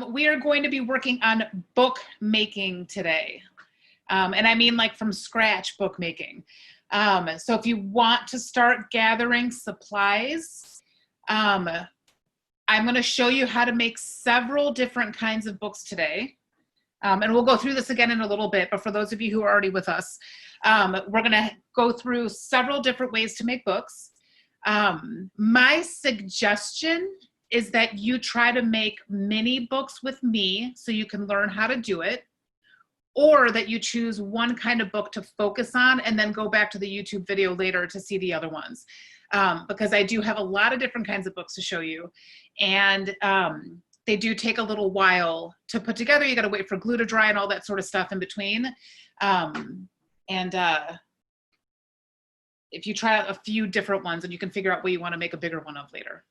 We are going to be working on bookmaking today. And I mean like from scratch bookmaking. So if you want to start gathering supplies, I'm going to show you how to make several different kinds of books today. And we'll go through this again in a little bit, but for those of you who are already with us, we're going to go through several different ways to make books. My suggestion is that you try to make mini books with me so you can learn how to do it, or that you choose one kind of book to focus on and then go back to the YouTube video later to see the other ones. Because I do have a lot of different kinds of books to show you. And they do take a little while to put together. You got to wait for glue to dry and all that sort of stuff in between. If you try a few different ones, and you can figure out what you want to make a bigger one of later.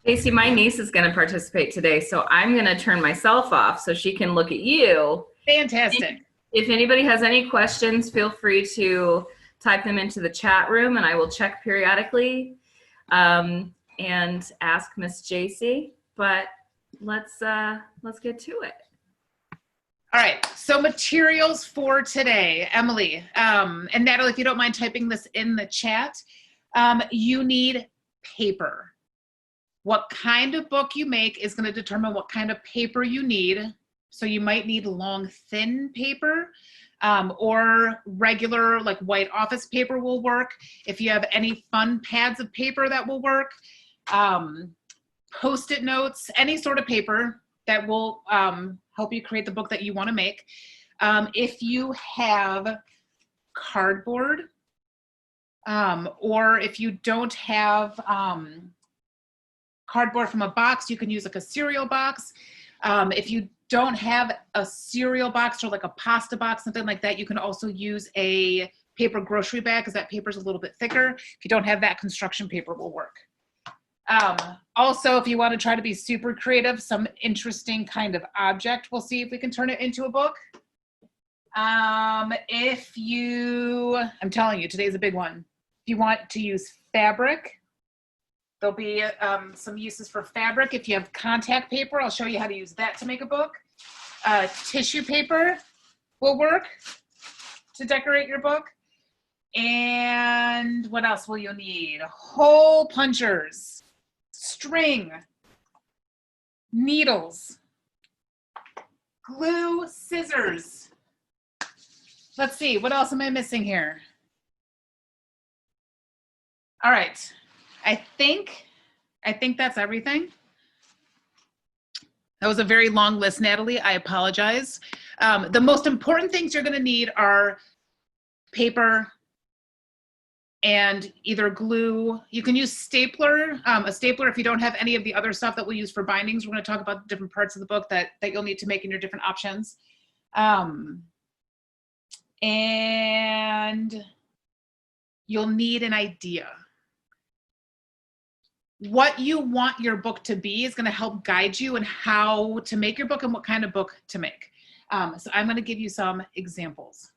Jacy, my niece is going to participate today, so I'm going to turn myself off so she can look at you. Fantastic. If anybody has any questions, feel free to type them into the chat room, and I will check periodically and ask Miss Jacy. But let's get to it. All right, so materials for today, Emily, and Natalie, if you don't mind typing this in the chat, you need paper. What kind of book you make is going to determine what kind of paper you need. So you might need long, thin paper, or regular like white office paper will work. If you have any fun pads of paper, that will work. Post-it notes, any sort of paper that will help you create the book that you want to make. If you have cardboard, or if you don't have cardboard from a box, you can use like a cereal box. If you don't have a cereal box or like a pasta box, something like that, you can also use a paper grocery bag because that paper is a little bit thicker. If you don't have that, construction paper will work. Also, if you want to try to be super creative, some interesting kind of object, we'll see if we can turn it into a book. I'm telling you, today's a big one. If you want to use fabric, there'll be some uses for fabric. If you have contact paper, I'll show you how to use that to make a book. Tissue paper will work to decorate your book. And what else will you need? Hole punchers, string, needles, glue, scissors. Let's see, what else am I missing here? All right. I think that's everything. That was a very long list, Natalie. I apologize. The most important things you're going to need are paper and either glue. You can use stapler, a stapler if you don't have any of the other stuff that we'll use for bindings. We're going to talk about different parts of the book that you'll need to make in your different options. And you'll need an idea. What you want your book to be is going to help guide you in how to make your book and what kind of book to make. So I'm going to give you some examples.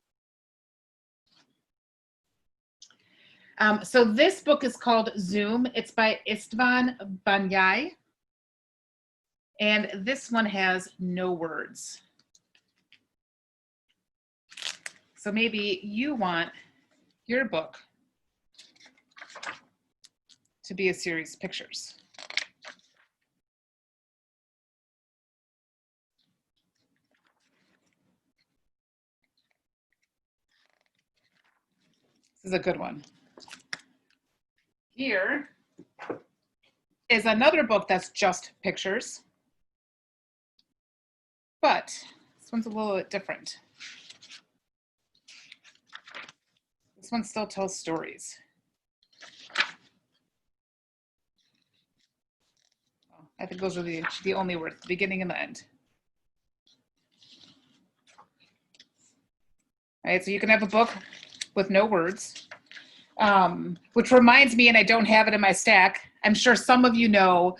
So this book is called Zoom. It's by Istvan Banyai. And this one has no words. So maybe you want your book to be a series of pictures. This is a good one. Here is another book that's just pictures, but this one's a little bit different. This one still tells stories. I think those are the only words, the beginning and the end. All right, so you can have a book with no words, which reminds me, and I don't have it in my stack, I'm sure some of you know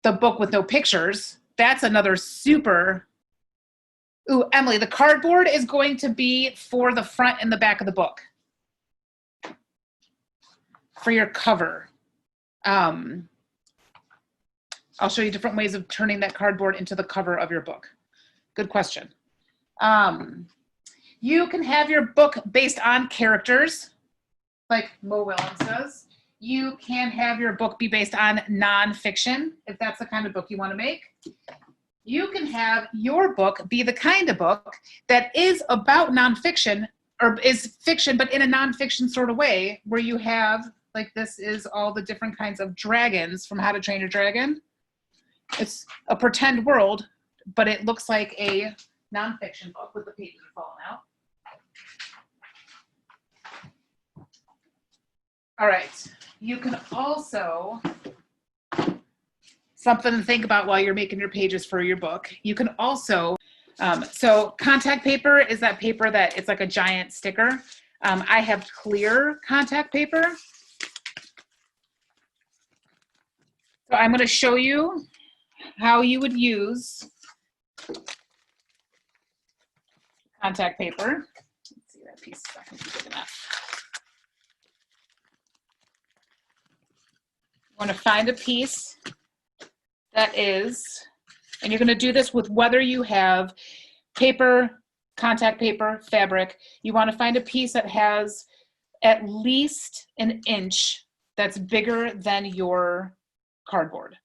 the book with no pictures. That's another super, ooh, Emily, the cardboard is going to be for the front and the back of the book, for your cover. I'll show you different ways of turning that cardboard into the cover of your book. Good question. You can have your book based on characters, like Mo Willems does. You can have your book be based on nonfiction, if that's the kind of book you want to make. You can have your book be the kind of book that is about nonfiction, or is fiction, but in a nonfiction sort of way, where you have, like, this is all the different kinds of dragons from How to Train Your Dragon. It's a pretend world, but it looks like a nonfiction book with the pages falling out. All right, you can also, something to think about while you're making your pages for your book, you can also, so contact paper is that paper that it's like a giant sticker. I have clear contact paper. So I'm going to show you how you would use contact paper. Let's see, that piece is not going to be big enough. You want to find a piece that is, and you're going to do this with whether you have paper, contact paper, fabric. You want to find a piece that has at least an inch that's bigger than your cardboard.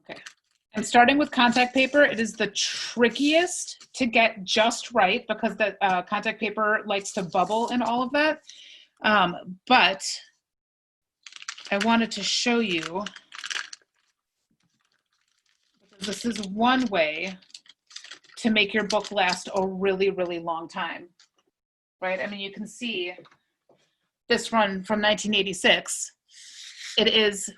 Okay, and starting with contact paper, it is the trickiest to get just right because the contact paper likes to bubble and all of that. But I wanted to show you, because this is one way to make your book last a really, really long time, right? I mean, you can see this one from 1986. It is,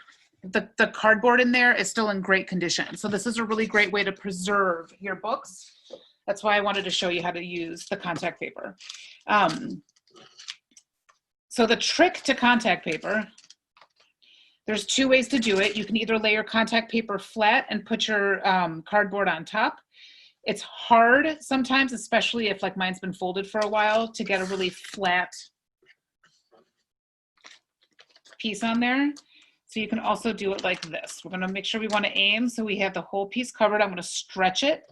the cardboard in there is still in great condition. So this is a really great way to preserve your books. That's why I wanted to show you how to use the contact paper. So the trick to contact paper, there's two ways to do it. You can either lay your contact paper flat and put your cardboard on top. It's hard sometimes, especially if, like, mine's been folded for a while, to get a really flat piece on there. So you can also do it like this. We're going to make sure we want to aim so we have the whole piece covered. I'm going to stretch it.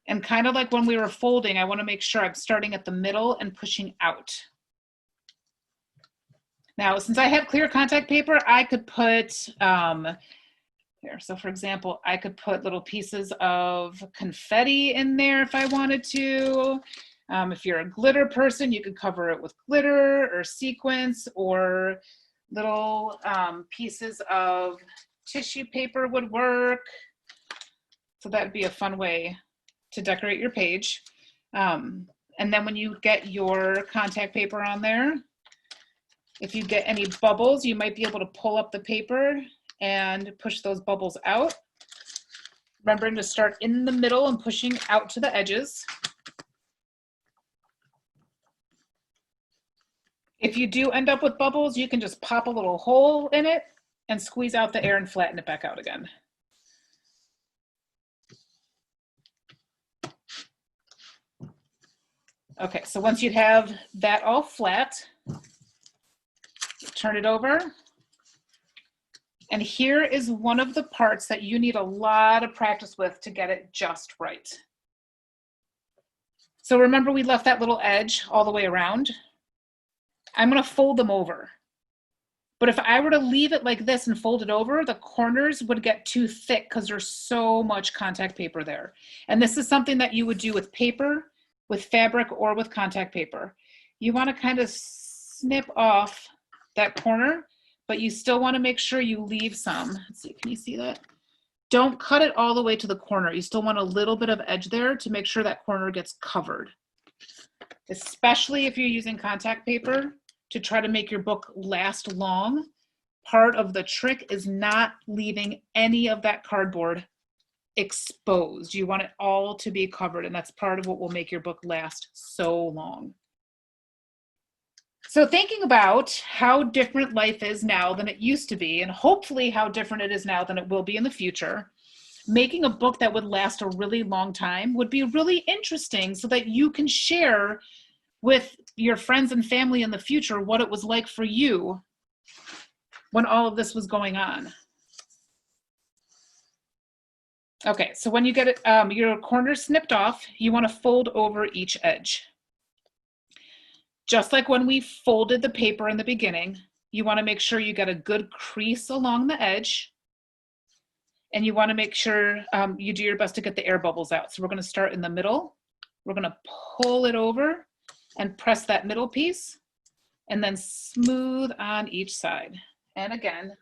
And kind of like when we were folding, I want to make sure I'm starting at the middle and pushing out. Now, since I have clear contact paper, I could put, here, so for example, I could put little pieces of confetti in there if I wanted to. If you're a glitter person, you could cover it with glitter or sequins, or little pieces of tissue paper would work. So that'd be a fun way to decorate your page. And then when you get your contact paper on there, if you get any bubbles, you might be able to pull up the paper and push those bubbles out. Remembering to start in the middle and pushing out to the edges. If you do end up with bubbles, you can just pop a little hole in it and squeeze out the air and flatten it back out again. Okay, so once you have that all flat, turn it over. And here is one of the parts that you need a lot of practice with to get it just right. So remember, we left that little edge all the way around. I'm going to fold them over. But if I were to leave it like this and fold it over, the corners would get too thick because there's so much contact paper there. And this is something that you would do with paper, with fabric, or with contact paper. You want to kind of snip off that corner, but you still want to make sure you leave some. Let's see, can you see that? Don't cut it all the way to the corner. You still want a little bit of edge there to make sure that corner gets covered. Especially if you're using contact paper to try to make your book last long. Part of the trick is not leaving any of that cardboard exposed. You want it all to be covered, and that's part of what will make your book last so long. So thinking about how different life is now than it used to be, and hopefully how different it is now than it will be in the future, making a book that would last a really long time would be really interesting so that you can share with your friends and family in the future what it was like for you when all of this was going on. Okay, so when you get it, your corners snipped off, you want to fold over each edge. Just like when we folded the paper in the beginning, you want to make sure you get a good crease along the edge, and you want to make sure you do your best to get the air bubbles out. So we're going to start in the middle. We're going to pull it over and press that middle piece, and then smooth on each side. And again,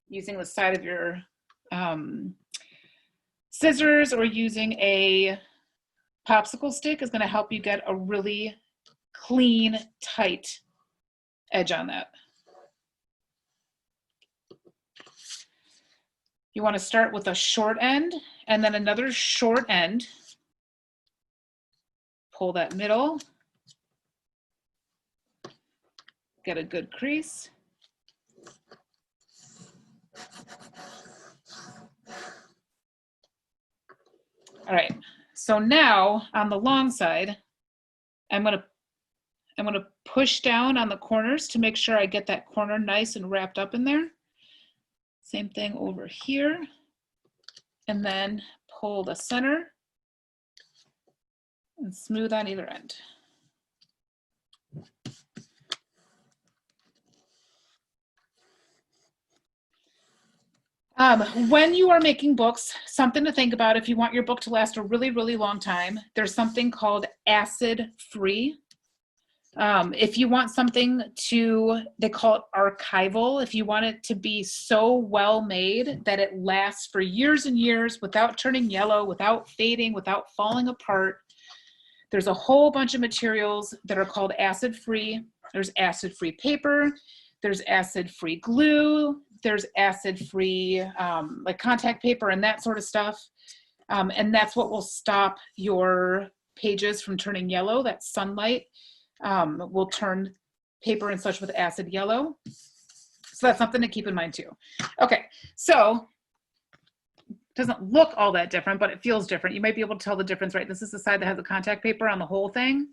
using the side of your scissors or using a popsicle stick is going to help you get a really clean, tight edge on that. You want to start with a short end and then another short end. Pull that middle. Get a good crease. All right, so now on the long side, I'm gonna push down on the corners to make sure I get that corner nice and wrapped up in there. Same thing over here. And then pull the center and smooth on either end. When you are making books, something to think about if you want your book to last a really, really long time, there's something called acid-free. If you want something to, they call it archival, if you want it to be so well made that it lasts for years and years without turning yellow, without fading, without falling apart, there's a whole bunch of materials that are called acid-free. There's acid-free paper, there's acid-free glue, there's acid-free like contact paper and that sort of stuff. And that's what will stop your pages from turning yellow. That sunlight will turn paper and such with acid yellow. So that's something to keep in mind too. Okay, so it doesn't look all that different, but it feels different. You might be able to tell the difference, right? This is the side that has the contact paper on the whole thing.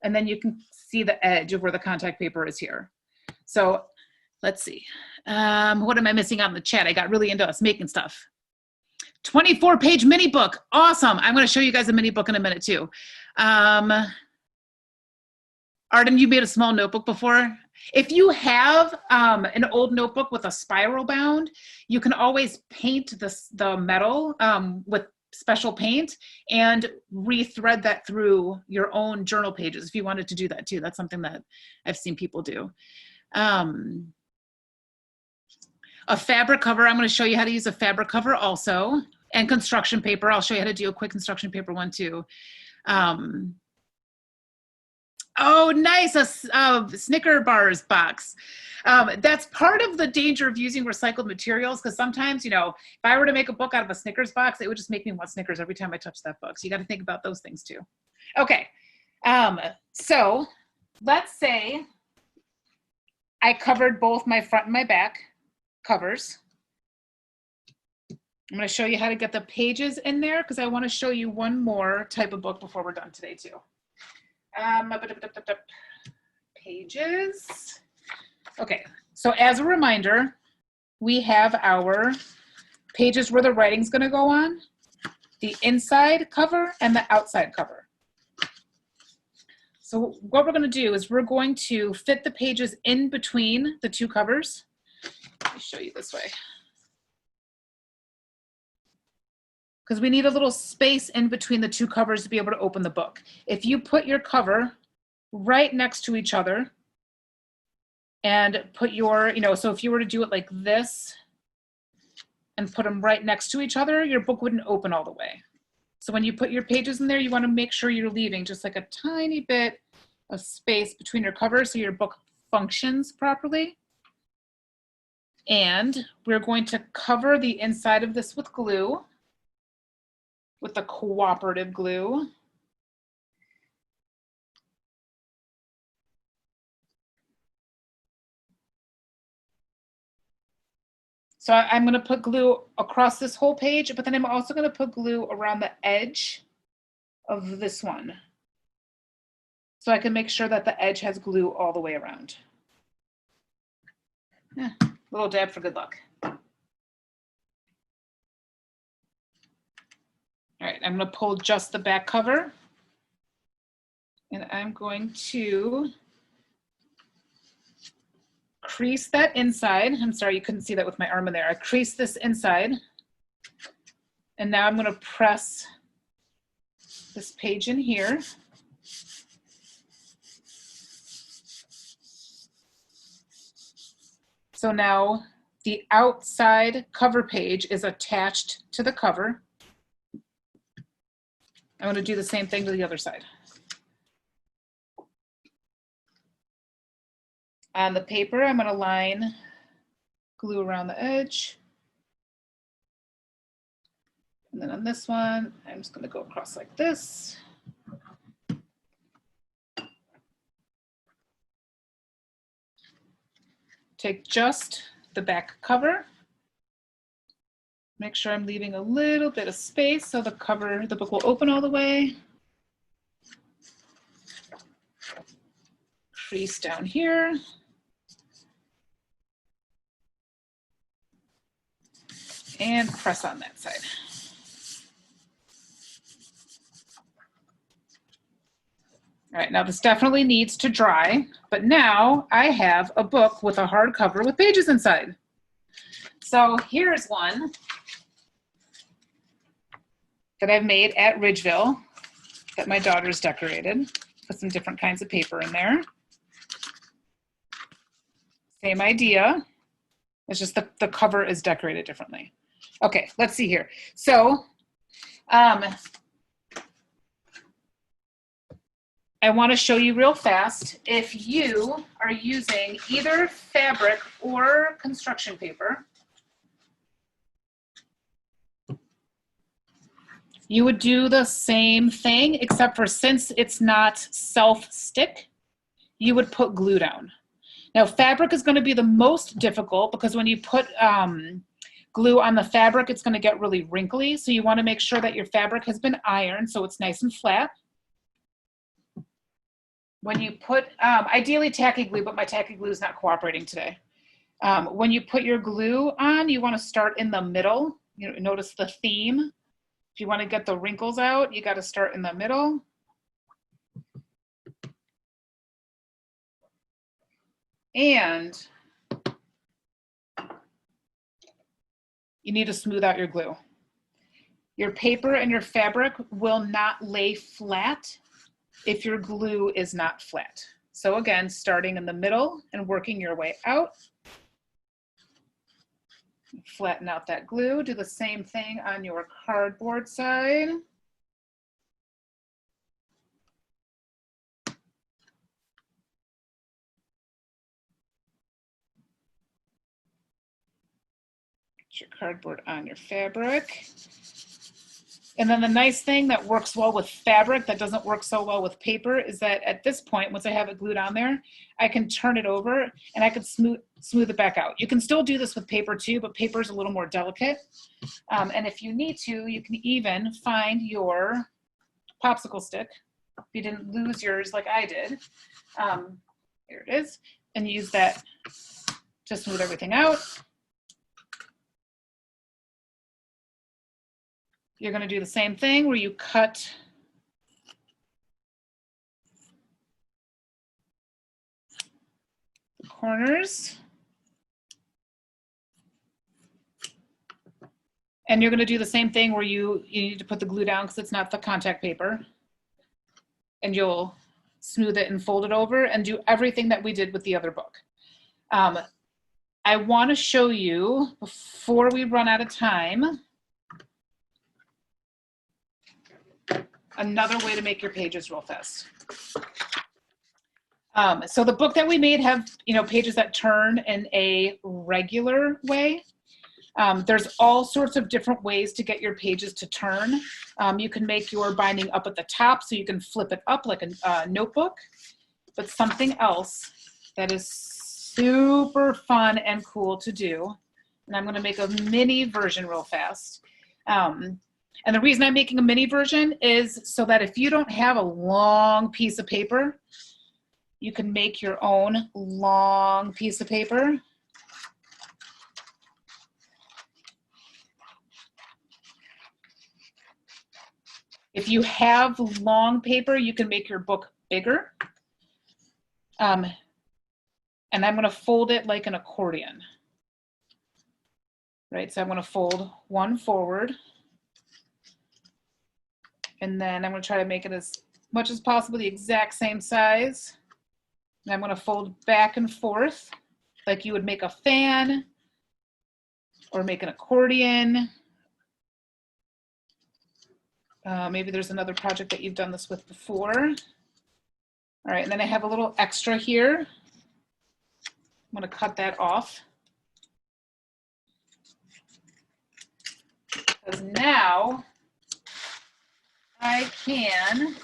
And then you can see the edge of where the contact paper is here. So let's see. What am I missing out in the chat? I got really into us making stuff. 24-page mini book. Awesome. I'm going to show you guys a mini book in a minute too. Arden, you made a small notebook before. If you have an old notebook with a spiral bound, you can always paint the metal with special paint and re-thread that through your own journal pages if you wanted to do that too. That's something that I've seen people do. A fabric cover, I'm going to show you how to use a fabric cover also, and construction paper. I'll show you how to do a quick construction paper one too. Oh, nice, a Snicker bars box. That's part of the danger of using recycled materials, because sometimes, you know, if I were to make a book out of a Snickers box, it would just make me want Snickers every time I touch that book. So you got to think about those things too. Okay, so let's say I covered both my front and my back covers. I'm going to show you how to get the pages in there because I want to show you one more type of book before we're done today too. Pages. Okay, so as a reminder, we have our pages where the writing's going to go on, the inside cover and the outside cover. So what we're going to do is we're going to fit the pages in between the two covers. Let me show you this way. Because we need a little space in between the two covers to be able to open the book. If you put your cover right next to each other and put your, you know, so if you were to do it like this and put them right next to each other, your book wouldn't open all the way. So when you put your pages in there, you want to make sure you're leaving just like a tiny bit of space between your covers so your book functions properly. And we're going to cover the inside of this with glue, with the cooperative glue. So I'm going to put glue across this whole page, but then I'm also going to put glue around the edge of this one. So I can make sure that the edge has glue all the way around. Little dab for good luck. All right, I'm going to pull just the back cover. And I'm going to crease that inside. I'm sorry, you couldn't see that with my arm in there. I creased this inside. And now I'm going to press this page in here. So now the outside cover page is attached to the cover. I'm going to do the same thing to the other side. On the paper, I'm going to line glue around the edge. And then on this one, I'm just going to go across like this. Take just the back cover. Make sure I'm leaving a little bit of space so the book will open all the way. Crease down here. And press on that side. All right, now this definitely needs to dry, but now I have a book with a hard cover with pages inside. So here's one that I've made at Ridgeville that my daughter's decorated. Put some different kinds of paper in there. Same idea. It's just the cover is decorated differently. Okay, let's see here. So I want to show you real fast, if you are using either fabric or construction paper, you would do the same thing, except for since it's not self-stick, you would put glue down. Now, fabric is going to be the most difficult because when you put glue on the fabric, it's going to get really wrinkly. So you want to make sure that your fabric has been ironed so it's nice and flat. When you put, ideally tacky glue, but my tacky glue is not cooperating today. When you put your glue on, you want to start in the middle. You know, notice the theme. If you want to get the wrinkles out, you got to start in the middle. And you need to smooth out your glue. Your paper and your fabric will not lay flat if your glue is not flat. So again, starting in the middle and working your way out. Flatten out that glue. Do the same thing on your cardboard side. Get your cardboard on your fabric. And then the nice thing that works well with fabric that doesn't work so well with paper is that at this point, once I have it glued on there, I can turn it over and I can smooth it back out. You can still do this with paper too, but paper is a little more delicate. And if you need to, you can even find your popsicle stick. If you didn't lose yours like I did, here it is, and use that to smooth everything out. You're going to do the same thing where you cut the corners. And you're going to do the same thing where you need to put the glue down because it's not the contact paper. And you'll smooth it and fold it over and do everything that we did with the other book. I want to show you, before we run out of time, another way to make your pages real fast. So the book that we made have, pages that turn in a regular way. There's all sorts of different ways to get your pages to turn. You can make your binding up at the top so you can flip it up like a notebook. But something else that is super fun and cool to do And I'm going to make a mini version real fast. And the reason I'm making a mini version is so that if you don't have a long piece of paper, you can make your own long piece of paper. If you have long paper, you can make your book bigger. And I'm going to fold it like an accordion. Right, so I'm going to fold one forward. And then I'm going to try to make it as much as possible the exact same size. And I'm going to fold back and forth like you would make a fan or make an accordion. Maybe there's another project that you've done this with before. All right, and then I have a little extra here. I'm going to cut that off. Because now I can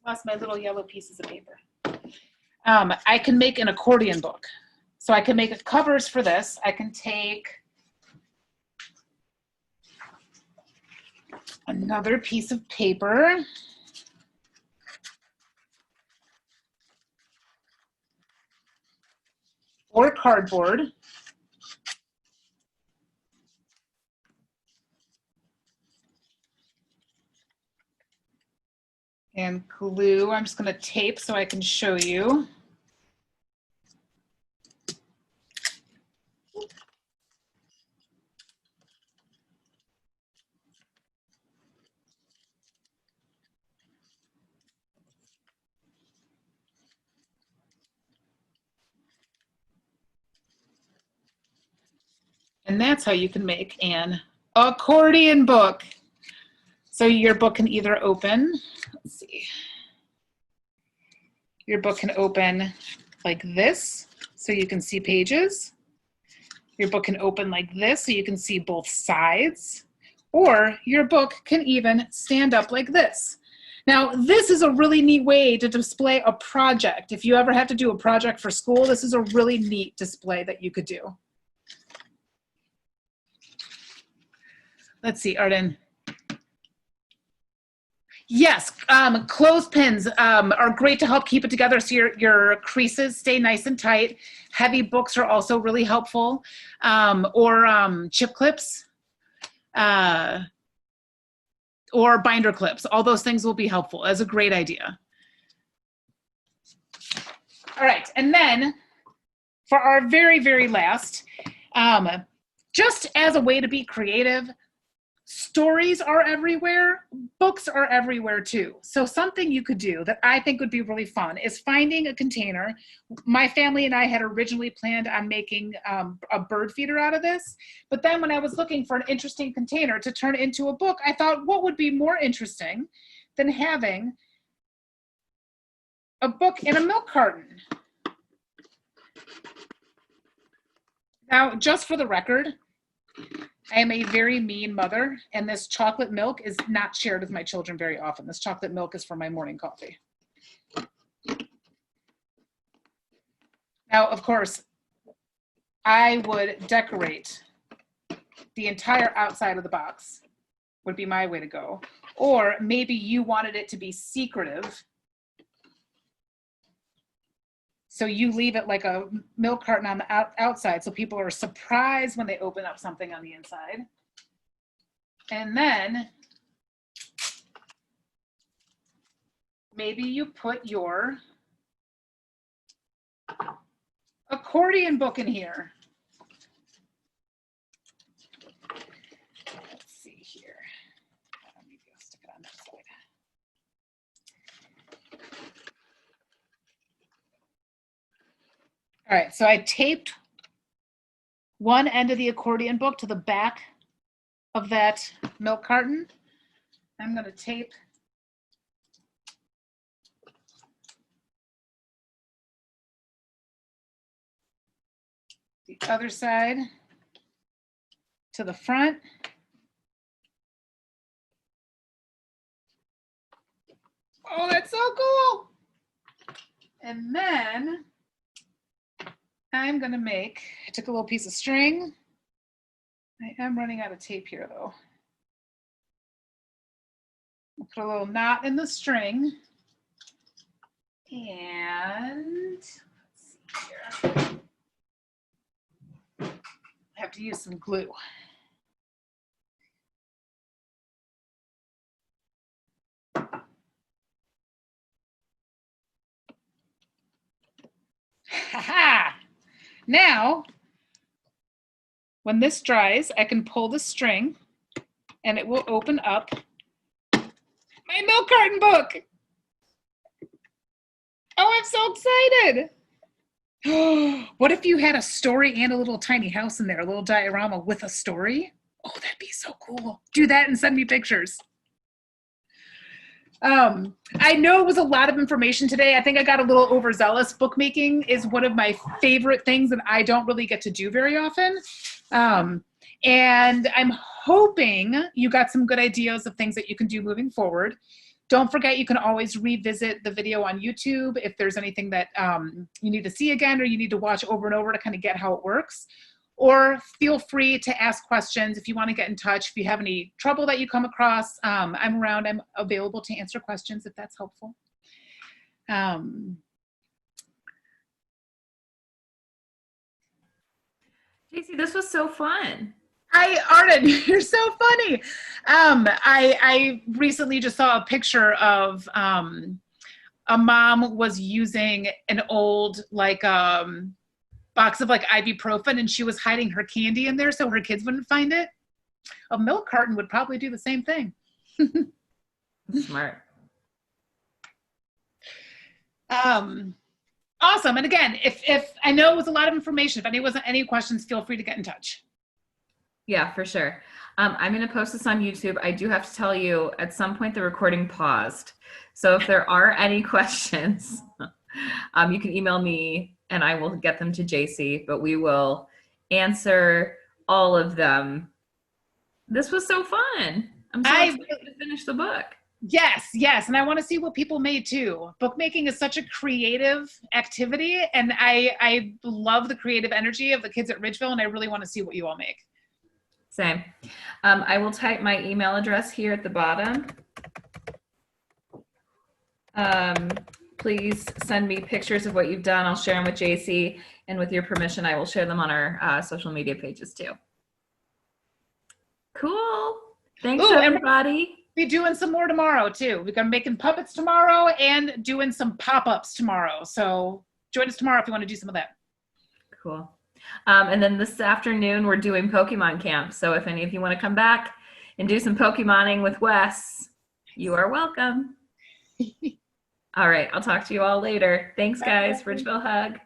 lost my little yellow pieces of paper. I can make an accordion book. So I can make covers for this. I can take another piece of paper. Or cardboard. And glue. I'm just going to tape so I can show you. And that's how you can make an accordion book. So your book can either open, let's see. Your book can open like this, so you can see pages. Your book can open like this, so you can see both sides. Or your book can even stand up like this. Now, this is a really neat way to display a project. If you ever have to do a project for school, this is a really neat display that you could do. Let's see, Arden. Yes, clothespins are great to help keep it together so your creases stay nice and tight. Heavy books are also really helpful. Or chip clips or binder clips. All those things will be helpful. That's a great idea. All right, and then for our very, very last, just as a way to be creative, stories are everywhere, books are everywhere too. So something you could do that I think would be really fun is finding a container. My family and I had originally planned on making a bird feeder out of this, but then when I was looking for an interesting container to turn into a book, I thought, what would be more interesting than having a book in a milk carton? Now, just for the record, I am a very mean mother, and this chocolate milk is not shared with my children very often. This chocolate milk is for my morning coffee. Now, of course, I would decorate the entire outside of the box, would be my way to go. Or maybe you wanted it to be secretive, so you leave it like a milk carton on the outside so people are surprised when they open up something on the inside. And then maybe you put your accordion book in here. Let's see here. Maybe I'll stick it on that side. All right, so I taped one end of the accordion book to the back of that milk carton. I'm going to tape the other side to the front. Oh, that's so cool. And then I'm gonna I took a little piece of string. I am running out of tape here though. I'll put a little knot in the string. And let's see here. I have to use some glue. Ha-ha! Now, when this dries, I can pull the string and it will open up my milk carton book. Oh, I'm so excited. What if you had a story and a little tiny house in there, a little diorama with a story? Oh, that'd be so cool. Do that and send me pictures. I know it was a lot of information today. I think I got a little overzealous. Bookmaking is one of my favorite things that I don't really get to do very often. And I'm hoping you got some good ideas of things that you can do moving forward. Don't forget, you can always revisit the video on YouTube if there's anything that you need to see again or you need to watch over and over to kind of get how it works. Or feel free to ask questions if you want to get in touch. If you have any trouble that you come across, I'm around. I'm available to answer questions if that's helpful. Jacy, this was so fun. Arden, you're so funny. I recently just saw a picture of a mom was using an old box of ibuprofen, and she was hiding her candy in there so her kids wouldn't find it. A milk carton would probably do the same thing. Smart. Awesome. And again, if I know it was a lot of information, if anyone has any questions, feel free to get in touch. Yeah, for sure. I'm going to post this on YouTube. I do have to tell you, at some point the recording paused. So if there are any questions, you can email me and I will get them to Jacy, but we will answer all of them. This was so fun. I'm so excited to finish the book. Yes, yes. And I want to see what people made too. Bookmaking is such a creative activity, and I love the creative energy of the kids at Ridgeville, and I really want to see what you all make. Same. I will type my email address here at the bottom. Please send me pictures of what you've done. I'll share them with Jacy, and with your permission, I will share them on our social media pages too. Cool. Thanks, everybody. Be doing some more tomorrow too. We're gonna making puppets tomorrow and doing some pop-ups tomorrow. So join us tomorrow if you want to do some of that. Cool. And then this afternoon we're doing Pokemon camp. So if any of you want to come back and do some Pokemoning with Wes, you are welcome. All right. I'll talk to you all later. Thanks, guys. Ridgeville hug.